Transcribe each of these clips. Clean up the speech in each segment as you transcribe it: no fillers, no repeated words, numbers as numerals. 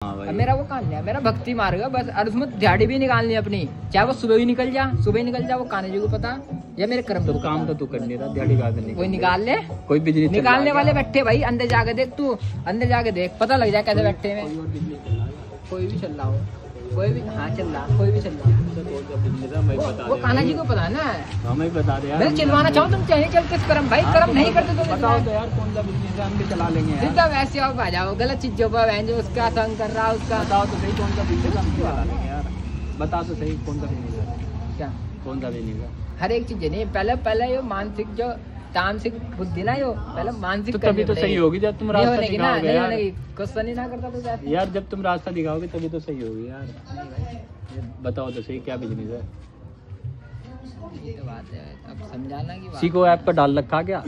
अब मेरा वो काम नहीं है, मेरा भक्ति मार्ग है बस। और उसमें दिहाड़ी भी निकालनी है अपनी, चाहे वो सुबह ही निकल जा, वो कान्हा जी को पता, या मेरे कर्म तो काम तो तू कर नहीं रहा, दिहाड़ी का कोई निकाल ले। कोई बिजनेस निकालने वाले बैठे भाई, अंदर जाके देख, तू अंदर जाके देख, पता लग जाए कैसे बैठे में। कोई भी चल रहा हो, कोई भी, हाँ चल रहा, कोई भी चल रहा, वो कान्हा जी को पता है ना, हमें बता दे यार। मैं चलवाना चाहूँ तुम चाहे चलते कर्म भाई, कर्म नहीं करते तो बताओ तो यार, कौन सा बिजनेस है, हम भी चला लेंगे यार। सीधा वैसे आप आ जाओ, गलत चीजों पर जो उसका संग कर रहा, उसका बताओ तो सही, कौन सा बिजनेस हम भी चला लेंगे यार। बता तो सही, कौन सा बिजनेस है, क्या कौन सा बिजनेस है। हर एक चीज नहीं, पहले ये मानसिक जो तामसिक बुद्धि ना, यो पहले मानसिक तो तभी तो सही होगी जब तुम रास्ता दिखाओगे यार। क्वेश्चन ही ना करता तो यार, जब तुम रास्ता दिखाओगे तभी तो सही होगी यार। बताओ तो सही, क्या बिजनेस है। ये तो बात है, अब समझाना की बात। सीको ऐप पर डाल रखा क्या,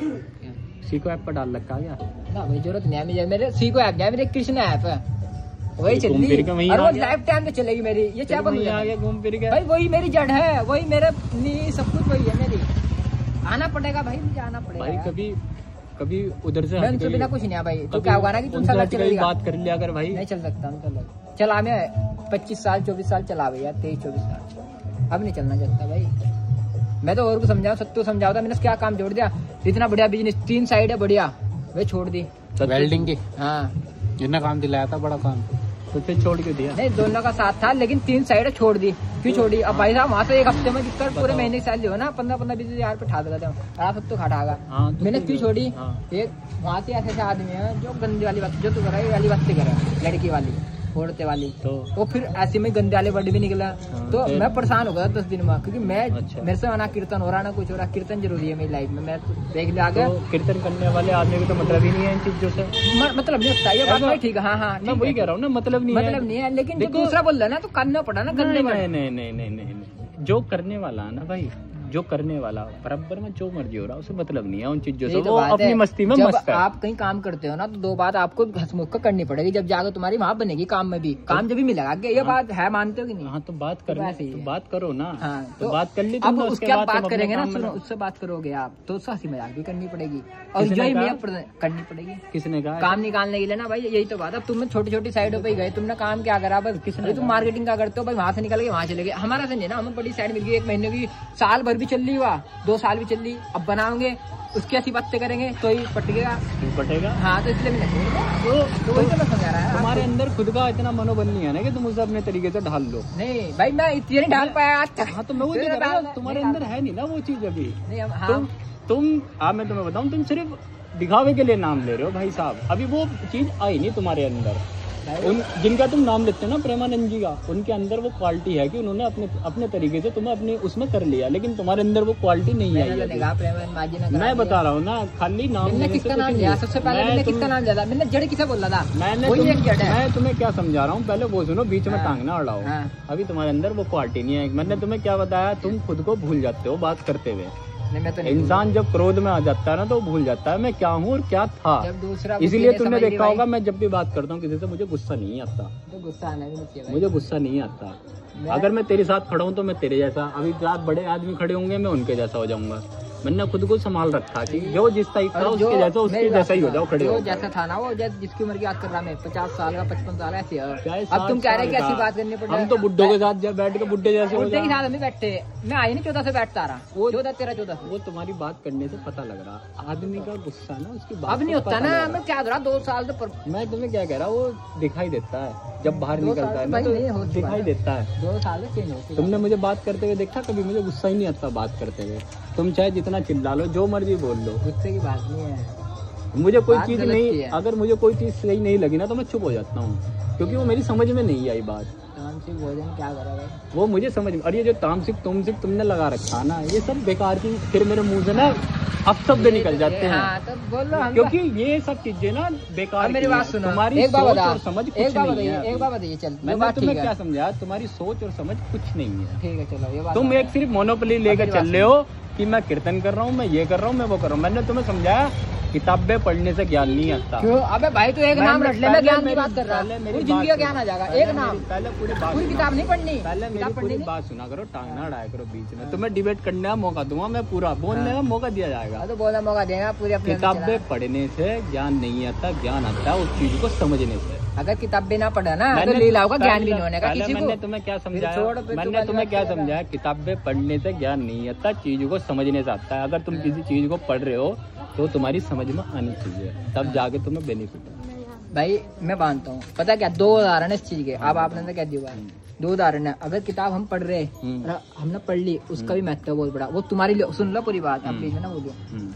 सीको ऐप पर डाल रखा क्या ना भाई, जरूरत नहीं है मेरे सीको ऐप है, मेरे कृष्ण ऐप है, वही चल रही है और वो लाइफ टाइम पे चलेगी मेरी। ये क्या बंद हो गया, घूम फिर गया भाई, वही मेरी जड़ है, वही मेरे सब कुछ वही है मेरी। आना पड़ेगा भाई, मुझे आना पड़ेगा भाई। कभी उधर से मैं बिना कुछ नहीं है भाई। तो क्या होगा ना कि तुम बात कर लिया कर भाई। नहीं चल सकता, चला मैं 25 साल 24 साल चला भैया, 23-24 साल, अब नहीं चलना चाहता भाई। मैं तो और को समझाऊं, सत्तू समझाओ था, मैंने क्या काम जोड़ दिया। इतना बढ़िया बिजनेस, 3 साइड है बढ़िया, वे छोड़ दी वेल्डिंग की। हाँ, जितना काम दिलाया था बड़ा काम, तो फिर छोड़ के दिया। नहीं, दोनों का साथ था, लेकिन 3 साइड छोड़ दी। क्यों छोड़ी? अब भाई साहब वहाँ से एक हफ्ते में दिक्कत, पूरे महीने की सैलरी हो ना 15-20 पे ठा देते हैं, आप सब तो खाटागा। मैंने क्यों छोड़ी? एक वहाँ से ऐसे आदमी है जो गंदी वाली बात, जो तू कर रहा है वाली बातें कर रहा है, लड़की वाली फोड़ते वाली, तो फिर ऐसे में गंदे वाले वर्ड भी निकला। तो मैं परेशान हो गया 10 दिन में, क्योंकि मेरे से ना कीर्तन हो रहा ना कुछ हो रहा। कीर्तन जरूरी है मेरी लाइफ में, मैं तो देख लिया आगे। कीर्तन करने वाले आदमी को तो मतलब ही नहीं है इन चीजों से, मतलब नहीं होता ये बात। ठीक है, हाँ, मैं वही कह रहा हूँ ना, मतलब नहीं है, लेकिन जो दूसरा बोल रहा है ना, तो करना पड़ा ना। नहीं, जो करने वाला है ना भाई, जो करने वाला बराबर में जो मर्जी हो रहा है, उसे मतलब नहीं है उन चीजों से, वो अपनी मस्ती में मस्त है। आप कहीं काम करते हो ना, तो 2 बात आपको हंसमुख करनी पड़ेगी, जब जाकर तुम्हारी वहाँ बनेगी काम में भी, काम जब भी मिलेगा। ये बात है, मानते हो कि नहीं? हाँ, तो बात करो, बात करो ना। हाँ, तो बात कर ली, अब उसके बाद बात करेंगे ना, सुनो, उससे बात करोगे आप तो उससे हंसी मजाक भी करनी पड़ेगी, और यही करनी पड़ेगी। किसने कहा काम निकालने के लिए ना भाई, यही तो बात। अब तुमने छोटी साइडों पे गए, तुमने काम क्या करा बस, किसने? तुम मार्केटिंग क्या करते हो भाई, वहाँ से निकल के वहाँ चले गए। हमारा से नहीं ना, हमें बड़ी साइड मिल गई, 1 महीने की, साल भर भी चल रही हुआ, 2 साल भी चल रही। अब बनाओगे उसकी ऐसी बातें करेंगे तो ही पटेगा। हाँ, तो इसलिए तो वही तो मैं समझा रहा है। तुम्हारे अंदर खुद का इतना मनोबल नहीं है ना कि तुम उसे अपने तरीके से ढाल लो। नहीं भाई, मैं इतनी नहीं ढाल पाया आज तक। हाँ, तो मैं वो तुम्हारे अंदर है नहीं ना वो चीज अभी। तुम मैं तुम्हें बताऊं, तुम सिर्फ दिखावे के लिए नाम ले रहे हो भाई साहब, अभी वो चीज आई नहीं तुम्हारे अंदर। जिनका तुम नाम लेते हो ना, प्रेमानंद जी का, उनके अंदर वो क्वालिटी है कि उन्होंने अपने तरीके से तुम्हें अपने उसमें कर लिया, लेकिन तुम्हारे अंदर वो क्वालिटी नहीं आई। मैं बता रहा हूँ ना, खाली नाम। किसका नाम लिया सबसे पहले? मैंने किसका नाम लिया था? मैंने जड़ किसे बोला था? मैं तुम्हें क्या समझा रहा हूँ, पहले वो सुनो, बीच में टांग ना अड़ाओ। अभी तुम्हारे अंदर वो क्वालिटी नहीं है। मैंने तुम्हें क्या बताया, तुम खुद को भूल जाते हो बात करते हुए। इंसान जब क्रोध में आ जाता है ना, तो वो भूल जाता है मैं क्या हूँ और क्या था। इसीलिए तुमने देखा होगा, मैं जब भी बात करता हूँ किसी से, मुझे गुस्सा नहीं आता। मुझे गुस्सा नहीं आता। अगर मैं तेरे साथ खड़ा हूँ तो मैं तेरे जैसा, अभी 4 बड़े आदमी खड़े होंगे, मैं उनके जैसा हो जाऊंगा। मैंने खुद को संभाल रखा कि जो जिस टाइप का उसके जैसा ही हो जाओ, खड़े हो। जैसा था ना वो, जिसकी उम्र की बात कर रहा मैं, 50 साल का, 55 साल ऐसी। अब तुम कह रहे कि ऐसी बात करनी पड़ेगी। हम तो बुड्ढों के साथ जब बैठ के बुड्ढे जैसे बुड्ढे के साथ हमें बैठते, मैं आई नहीं 14 से बैठता रहा, वो 14 वो तुम्हारी बात करने से पता लग रहा। आदमी का गुस्सा ना उसकी बात अब नहीं होता ना। मैं क्या 2 साल से मैं तुम्हें क्या कह रहा हूँ, वो दिखाई देता है जब बाहर निकलता है ना, तो दिखाई देता है। 2 साल से चेंज होती। तुमने मुझे बात करते हुए देखा कभी? मुझे गुस्सा ही नहीं आता बात करते हुए। तुम चाहे जितना चिल्ला लो, जो मर्जी बोल लो, गुस्से की बात नहीं है। मुझे कोई चीज नहीं, अगर मुझे कोई चीज सही नहीं लगी ना, तो मैं चुप हो जाता हूँ, क्योंकि वो मेरी समझ में नहीं आई बात। तामसिक भोजन क्या करा भाई, वो मुझे समझ में। और ये जो तामसिक तुमने लगा रखा ना, ये सब बेकार की, फिर मेरे मुंह से ना अपशब्द निकल जाते हैं। तो बोलो, क्योंकि ये सब चीजें ना बेकार। मेरी बात सुनो, तुम्हारी सोच और समझ कुछ नहीं है। एक बात बताइए, चल मैंने तुम्हें क्या समझाया, तुम्हारी सोच और समझ कुछ नहीं है। ठीक है, चलो ये बात। तुम एक सिर्फ मोनोपोली लेकर चल रहे हो कि मैं कीर्तन कर रहा हूँ, मैं ये कर रहा हूँ, मैं वो कर रहा हूँ। मैंने तुम्हें समझाया किताबें पढ़ने से ज्ञान नहीं आता। क्यों? अबे भाई, तू एक नाम रट ले, मैं ज्ञान की बात कर रहा हूँ। पूरी जिंदगी का ज्ञान आ जाएगा, एक नाम। पहले पूरी किताब नहीं पढ़नी, पहले मेरी पूरी बात सुना करो, टांग ना अड़ाया करो बीच में। तुम्हें डिबेट करने का मौका दूंगा मैं, पूरा बोलने का मौका दिया जाएगा। तो बोलने मौका देगा पूरी। किताबें पढ़ने से ज्ञान नहीं आता, ज्ञान आता है उस चीज को समझने से। अगर किताबें ना पढ़ा ना तो लीलाओं का ज्ञान भी नहीं होने का किसी को। मैंने तुम्हें क्या समझाया, किताबें पढ़ने से ज्ञान नहीं आता, चीजों को समझने से आता है। अगर तुम किसी चीज को पढ़ रहे हो तो तुम्हारी समझ में आनी चाहिए, तब जाके तुम्हें बेनिफिट। भाई मैं मानता हूँ, पता क्या 2 उदाहरण है इस चीज के, अब आपने तो कह दिया 2 उदाहरण है। अगर किताब हम पढ़ रहे हमने पढ़ ली, उसका भी महत्व बहुत बड़ा, वो तुम्हारे लिए, सुन लो पूरी बात, आप बीच में ना बोलो,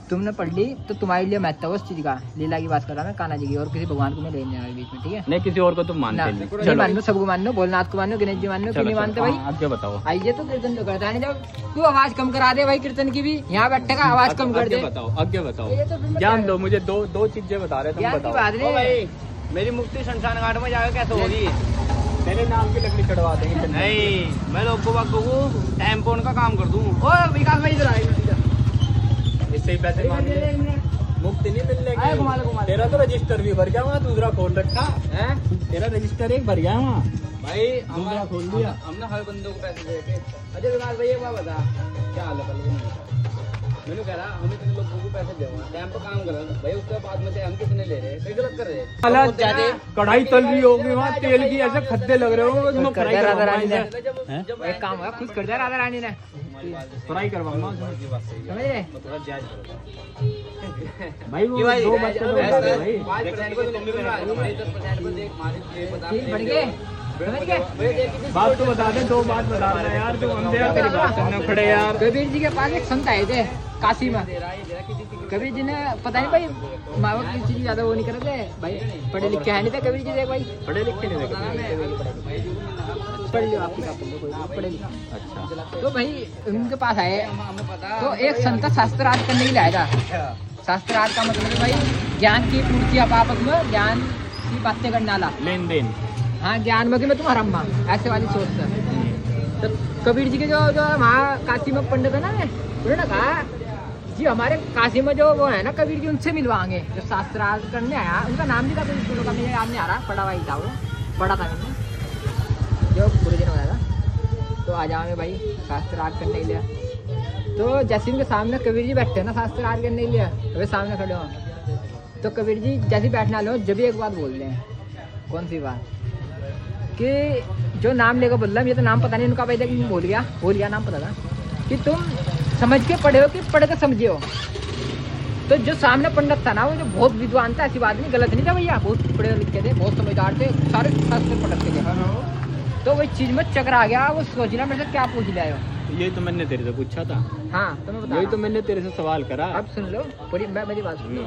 तुमने पढ़ ली तो तुम्हारे लिए महत्व उस चीज का। लीला की बात कर रहा मैं, कान्हा जी की, और किसी भगवान को मैं लेने आया बीच में, ठीक है? नहीं, किसी और को तुम मानते नहीं, मान लो सबको मान लो, भोलेनाथ को मान लो, गणेश जी मान लो, क्यों नहीं मानते भाई? आगे बताओ। आइए तो कीर्तन तो करता है, जब तू आवाज कम करा दे भाई कीर्तन की भी, यहाँ बैठे का आवाज कम कर दे। आगे बताओ, ज्ञान दो मुझे, दो चीजें बता रहे, तुम बताओ। मेरी मुक्ति शमशान घाट में जाकर कैसे होगी? मेरे नाम की लकड़ी चढ़वा देंगे। नहीं, मैं लोग को टेम्पोन का काम कर दूं। विकास भाई इधर आएगा, इससे ही पैसे मांग मुक्ति नहीं मिलने की। तेरा तो रजिस्टर भी भर गया वहाँ, दूसरा खोल रखा है। तेरा रजिस्टर एक भर गया वहाँ भाई, दूसरा खोल दिया। हमने हर बंदे को पैसे दे के। अजय विकास भाई एक बात बता, क्या हाल है? मैंने कह रहा हम इतने लोगों को पैसे दे टाइम पर काम कर भाई, उसके बाद में हम कितने ले रहे हैं? गलत कर रहे हैं। कढ़ाई तल रही होगी वहाँ, तेल की ऐसे खद्दे लग रहे होंगे। राधा रानी ने एक काम हुआ, खुश कर दिया राधा रानी ने, फ्राई करवाऊंगा, समझ रहे भाई? वो 2 बात बढ़ गए, बात तो बता दे, 2 बात बता रहा है यार, जो तेरी बात करने खड़े यार। कबीर जी के पास एक संत आए थे काशी में। कबीर जी ने पता नहीं भाई माँ बाप की चीज ज्यादा वो नहीं कर रहे थे भाई, पढ़े लिखे है नहीं थे कबीर जी थे भाई, पढ़े लिखे नहीं थे। पढ़ लो आप पढ़े लिखे। अच्छा, तो भाई उनके पास आए तो एक संत शास्त्रार्थ करने के लिए आएगा। शास्त्रार्थ का मतलब भाई ज्ञान की पूर्ति, आपस में ज्ञान की बातें करने वाला, लेन देन। हाँ, ज्ञान में कि मैं तुम्हारा अम्मा, ऐसे वाली सोच था। तो कबीर जी के जो वहाँ काशी में पंडित है ना, उन्होंने कहा जी हमारे काशी में जो वो है ना कबीर जी, उनसे मिलवाएंगे जो शास्त्रार्थ करने आया। उनका नाम भी था कुछ स्कूलों का, मुझे याद नहीं आ रहा, पढ़ा हुआ था वो, पढ़ा था मैंने जो पूरे दिन होया था। तो आ जाओगे भाई शास्त्रार्थ करने के लिए। तो जैसे उनके सामने कबीर जी बैठे ना शास्त्रार्थ करने के लिए, वे सामने खड़े हो, तो कबीर जी जैसे बैठने वाले हो जब भी एक बात बोल रहे हैं। कौन सी बात? कि जो नाम लेकर बोल रहा, मुझे तो नाम पता नहीं उनका, भाई लेकिन भूल गया नाम पता था, कि तुम समझ के पढ़े हो कि पढ़ के समझे हो। तो जो सामने पंडित था ना, वो जो बहुत विद्वान था, ऐसी बात नहीं, गलत नहीं था भैया, बहुत पढ़े लिखे थे, बहुत समझदार थे, सारे शास्त्र पढ़ के थे। तो वही चीज में चक्कर आ गया, वो सोचना मेरे से क्या पूछ लिया हो। यही तो मैंने तेरे से पूछा था। हाँ, तो मैं बता, यही तो मैंने तेरे से सवाल करा। अब सुन लो पूरी, मेरी बात सुन लो।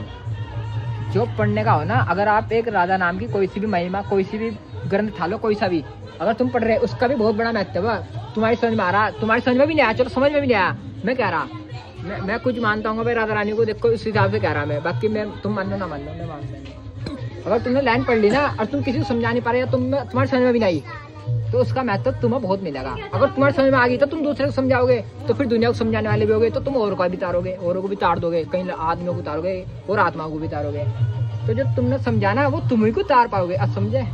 जो पढ़ने का हो ना, अगर आप एक राधा नाम की कोई सी भी महिमा, कोई सी भी ग्रंथ था लो, कोई सा भी अगर तुम पढ़ रहे, उसका भी बहुत बड़ा महत्व है। तुम्हारी समझ में आ रहा, तुम्हारी समझ में भी नहीं आया, चलो समझ में भी नहीं आया, मैं कह रहा, मैं कुछ मानता हूँ भाई राधा रानी को, देखो इस हिसाब से कह रहा मैं, बाकी मैं तुम मान लो ना मान लो, मैं मानता नहीं। अगर तुमने लाइन पढ़ ली ना और तुम किसी को समझा नहीं पा रहे, या तुम्हारी समझ में भी नहीं, तो उसका महत्व तुम्हें बहुत मिलेगा। अगर तुम्हारी समझ में आ गई तो तुम दूसरे को समझाओगे, तो फिर दुनिया को समझाने वाले भी होगे, तो तुम और को भी तारोगे, औरों को भी तार दोगे, कहीं आदमियों को तारोगे और आत्माओं को भी तारोगे। तो जो तुमने समझाना वो तुम ही को तार पाओगे। अब समझे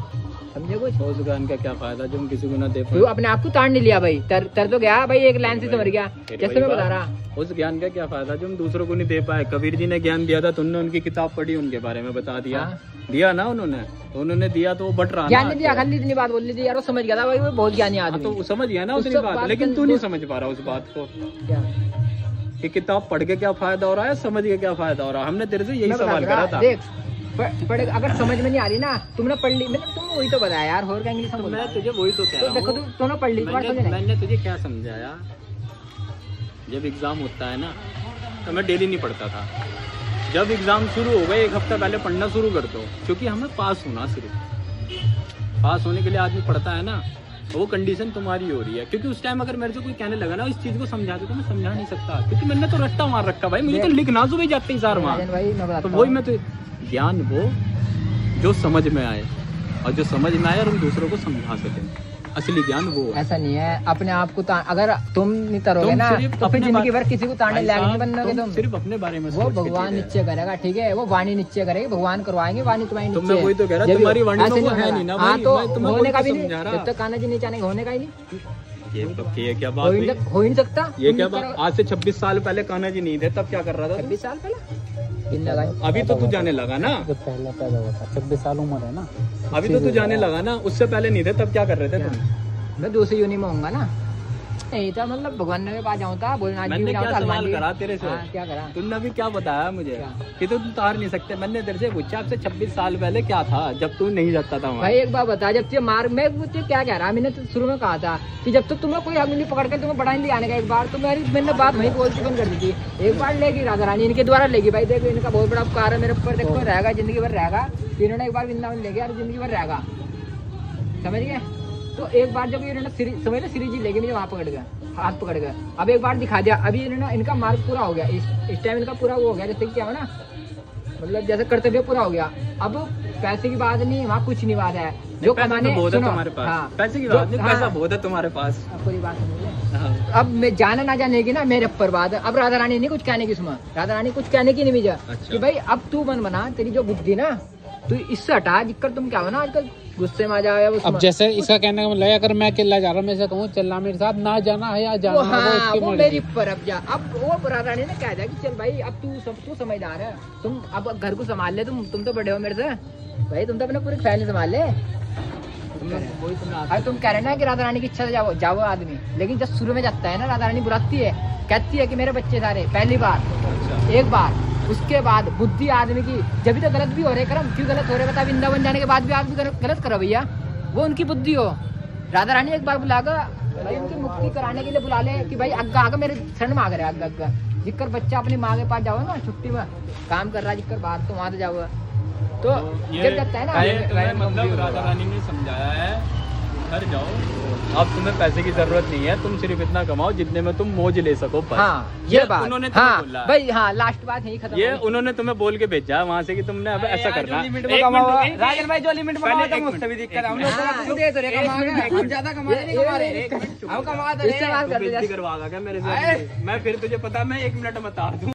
कुछ? उस ज्ञान का क्या फायदा जो हम किसी को ना दे पाए? तू अपने आप को तार नहीं लिया भाई, तर तो गया भाई, एक लाइन से समझ गया, जैसे मैं बता रहा। उस ज्ञान का क्या फायदा जो हम दूसरों को नहीं दे पाए? कबीर जी ने ज्ञान दिया था, तुमने उनकी किताब पढ़ी, उनके बारे में बता दिया। दिया ना उन्होंने दिया, तो वो बट रहा ज्ञान नहीं दिया, खाली इतनी बात बोल ली थी यार, वो समझ गया था भाई, वो बहुत ज्ञानी आदमी। तो समझ गया ना उतनी बात, लेकिन तू नहीं समझ पा रहा उस बात को, कि किताब पढ़ के क्या फायदा हो रहा है, समझ के क्या फायदा हो रहा है। हमने तेरे से यही सवाल करा था। पढ़े, अगर समझ में नहीं आ रही ना, तुमने पढ़ ली, मतलब तुम वही तो बताया यार, और क्या इंग्लिश में मैं तुझे वही तो कह रहा हूं। देखो तुमने पढ़ ली, मैंने तुझे क्या समझाया, जब एग्जाम होता है ना तो मैं डेली नहीं पढ़ता था। जब एग्जाम शुरू हो गए, एक हफ्ता पहले पढ़ना शुरू कर दो, क्योंकि हमें पास होना, सिर्फ पास होने के लिए आदमी पढ़ता है ना। वो कंडीशन तुम्हारी हो रही है, क्योंकि उस टाइम अगर मेरे से कोई कहने लगा ना इस चीज को समझा दे, तो मैं समझा नहीं सकता, क्योंकि मैंने तो रट्टा मार रखा भाई, मुझे तो लिखना सुबह जाते ही सार वहाँ। तो वही मैं तो ज्ञान वो जो समझ में आए, और जो समझ में आए और हम दूसरों को समझा सकें, असली ज्ञान वो। ऐसा नहीं है अपने आप को अगर तुम नहीं तरोगे ना, तो फिर जिंदगी भर किसी को ताने लायक नहीं बनोगे तुम। सिर्फ अपने बारे में वो भगवान निश्चय करेगा, ठीक है, वो वाणी निश्चय करेगी, भगवान करवाएंगे, वाणी तुम्हारी निश्चय। मैं वही तो कह रहा, तुम्हारी वाणी तो है नहीं ना। हाँ, तो होने का भी नहीं, जब तक कान्हा जी नहीं चाहेंगे होने का ही नहीं। ये क्या बात हो ही नहीं सकता। ये क्या बात? आज से 26 साल पहले कान्हा जी नहीं थे, तब क्या कर रहा था? 26 साल पहले अभी तो तू जाने लगा ना, जब पहला पैदा हुआ था 26 साल उम्र है ना, अभी तो तू जाने लगा ना, उससे पहले नहीं थे, तब क्या कर रहे थे तुम? मैं दूसरी यूनि में होऊंगा ना, नहीं था मतलब भगवान के पास जाऊँ था बोलना। मैंने क्या सवाल करा तेरे से? क्या करा तुमने अभी क्या बताया मुझे कि तुम उतार नहीं सकते? मैंने तेरे से पूछा आपसे 26 साल पहले क्या था जब तू नहीं जाता था वहाँ? भाई एक बार बता, जब मार मैं क्या कह रहा, मैंने तो शुरू में कहा था कि जब तक तुम्हें कोई अगली पकड़ कर तुम्हें बड़ा नहीं आने का, एक बार तो मैंने बात वही बोलती बंद कर दी थी। एक बार लेगी राधा रानी, इनके द्वारा लेगी। भाई देखो इनका बहुत बड़ा उपकार है मेरे ऊपर, देखो रहेगा जिंदगी भर रहेगा। इन्होंने एक बार वृंदावन ले गया और जिंदगी भर रहेगा, समझ गए? तो एक बार जब इन्होंने समझ लो श्री जी लेके मुझे वहाँ पकड़ गया, हाथ पकड़ गया। अब एक बार दिखा दिया, अभी इन्होंने इनका मार्ग पूरा हो गया, इस टाइम इनका पूरा वो हो गया, जैसे क्या हो ना, मतलब जैसे कर्तव्य पूरा हो गया। अब पैसे की बात नहीं, वहाँ कुछ नहीं बात है, जो कमाने तो तुम्हारे पास। हाँ, पैसे की बात नहीं, पैसा बहुत है तुम्हारे पास। पूरी बात सुनिए। अब मैं जाना ना जाने की ना मेरे ऊपर बात है। अब राधा रानी नहीं कुछ कहने की, उसमें राधा रानी कुछ कहने की नहीं मुझे कि भाई अब तू मन बना, तेरी जो बुद्धि ना तू इससे हटा, जिक्कर तुम क्या हो ना आजकल गुस्से में आ जाओ। अब जैसे इसका कहने का मतलब अगर मैं अकेला जा रहा हूँ, मैं से कहूँ चलना मेरे साथ, ना जाना है या जाना है वो मेरी ऊपर। अब जा, अब वो राधा रानी ने कह दिया कि चल भाई अब तू समझदार है, तुम अब घर को संभाल ले, तुम तो बड़े हो मेरे से भाई, तुम तो अपने पूरी फैमिली संभाल ले। तुम कह रहे ना कि राधा रानी की इच्छा से जाओ आदमी, लेकिन जब शुरू में जाता है ना राधा रानी बुलाती है, कहती है कि मेरे बच्चे सारे, पहली बार एक बार, उसके बाद बुद्धि आदमी की जब भी तो गलत भी हो रहे कर्म, क्यों गलत हो रहे बता? वृंदावन जाने के बाद भी आदमी गलत करो भैया, वो उनकी बुद्धि हो। राधा रानी एक बार बुलाकर भाई उनकी मुक्ति कराने के लिए बुला ले कि भाई अग्गा आगे मेरे शरण मांग रहे, अग्गा जिक्कर बच्चा अपनी माँ के पास जाओ ना, छुट्टी में काम कर रहा है जिक्कर बाहर, तो वहाँ तो जाओ। तो जब जाता है ना, मतलब राधा रानी ने समझाया है घर जाओ, अब तुम्हें पैसे की जरूरत नहीं है, तुम सिर्फ इतना कमाओ जितने में तुम मौज ले सको। हाँ, ये बात उन्होंने हाँ बोला भाई, हाँ लास्ट बात यही खत्म। ये उन्होंने तुम्हें बोल के भेजा वहाँ से कि तुमने अब ऐसा करना। राजन भाई जो लिमिट में कमाओ तुम उससे भी दिक्कत, हम लोग दे तो रहे, हम ज्यादा कमाते नहीं, हम कमाते करवागा क्या मेरे से? मैं फिर तुझे पता, मैं 1 मिनट में तार दूं।